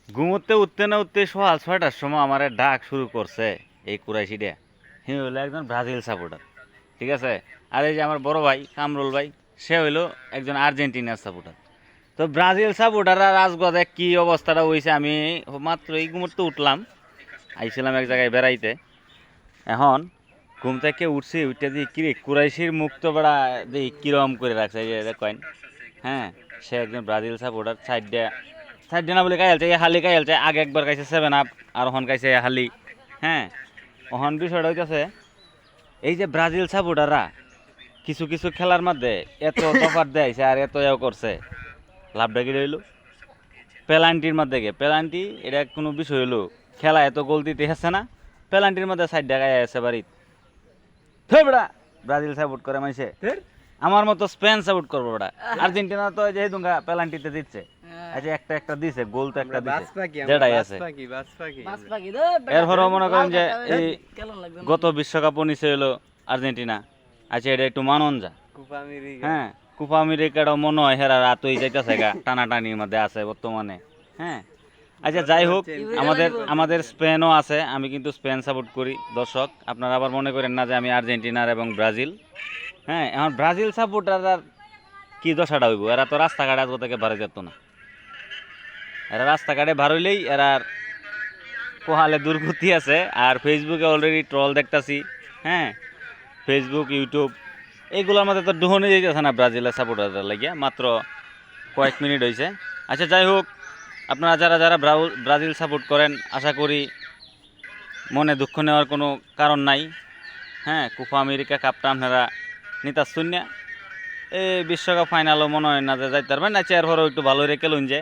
ঘুমোতে উঠতে না উঠতে সকাল 6টার সময় আমার ডাক শুরু করছে এই কুরাইশিটা। হে হইলো একজন ব্রাজিল সাপোর্টার, ঠিক আছে। আর এই যে আমার বড় ভাই কামরুল ভাই, সে হইলো একজন আর্জেন্টিনার সাপোর্টার। তো ব্রাজিল সাপোর্টার আর রাজগদে কি অবস্থাটা হয়েছে, আমি মাত্র এই মুহূর্তে উঠলাম, আইছিলাম এক জায়গায় বেড়াইতে। এখন ঘুম থেকে উঠছি, উঠতে দিই কিরে কুরাইশির মুখ তো বেড়া দিই কিরম করে রাখছে, এই যে দেখেন। হ্যাঁ, সে একজন ব্রাজিল সাপোর্টার। সাইড না বলে খাইলছে, এই হালি খাইলছে। আগে একবার খাইছে 7 আপ, আর ওহন খাইছে এই হালি। হ্যাঁ, ওহন বিষয়টা হইতেছে এই যে ব্রাজিল সাপোর্টাররা কিছু কিছু খেলার মধ্যে এত তফাৎ দেয়ছে আর এত ইয়ে করছে, লাভটা কি রইল পেলান্টির মধ্যে গে পেলান্টি, এটা কোনো বিষয় হইলো? খেলা এত গোল দিতে হচ্ছে না, পেলান্টির মধ্যে সাইড দেখায় আছে বাড়িত। থই বেড়া, ব্রাজিল সাপোর্ট করে মাইছে, আমার মতো স্পেন সাপোর্ট করবো বেড়া। আর্জেন্টিনা তো যে দুঙ্গা পেলান্টিতে দিচ্ছে, আচ্ছা একটা একটা দিছে, গোল তো একটা দিছে, যেটাই আছে। এরপরও মনে করেন যে এই গত বিশ্বকাপও নিচে হলো আর্জেন্টিনা। আচ্ছা এটা একটু মানন যা। হ্যাঁ, কোপা আমেরিকাটাও মনে হয় হেরা রাতই যাইতেছে গা, টানাটানির মধ্যে আছে বর্তমানে। হ্যাঁ, আচ্ছা যাই হোক, আমাদের আমাদের স্পেনও আছে, আমি কিন্তু স্পেন সাপোর্ট করি। দর্শক আপনারা আবার মনে করেন না যে আমি আর্জেন্টিনার এবং ব্রাজিল। হ্যাঁ, এখন ব্রাজিল সাপোর্টার কি দশাটা হইব, এরা তো রাস্তাঘাটে আজকে থেকে বাড়ি যেত না। এরা রাস্তাঘাটে বার হইলেই এরা পোহালে দুর্গতি আছে। আর ফেসবুকে অলরেডি ট্রল দেখতাছি। হ্যাঁ, ফেসবুক ইউটিউব এইগুলোর মধ্যে তো ডুহনে যেতেছে না ব্রাজিলের সাপোর্টারদের লাগিয়া, মাত্র কয়েক মিনিট হয়েছে। আচ্ছা যাই হোক, আপনারা যারা যারা ব্রাজিল সাপোর্ট করেন, আশা করি মনে দুঃখ নেওয়ার কোনো কারণ নাই। হ্যাঁ, কোপা আমেরিকা কাপটা আপনারা নিতার শূন্য, এই বিশ্বকাপ ফাইনালও মনে হয় না যে যাইতে পারবেন না, চেয়ার ভরও একটু ভালো রেখে লুন যে।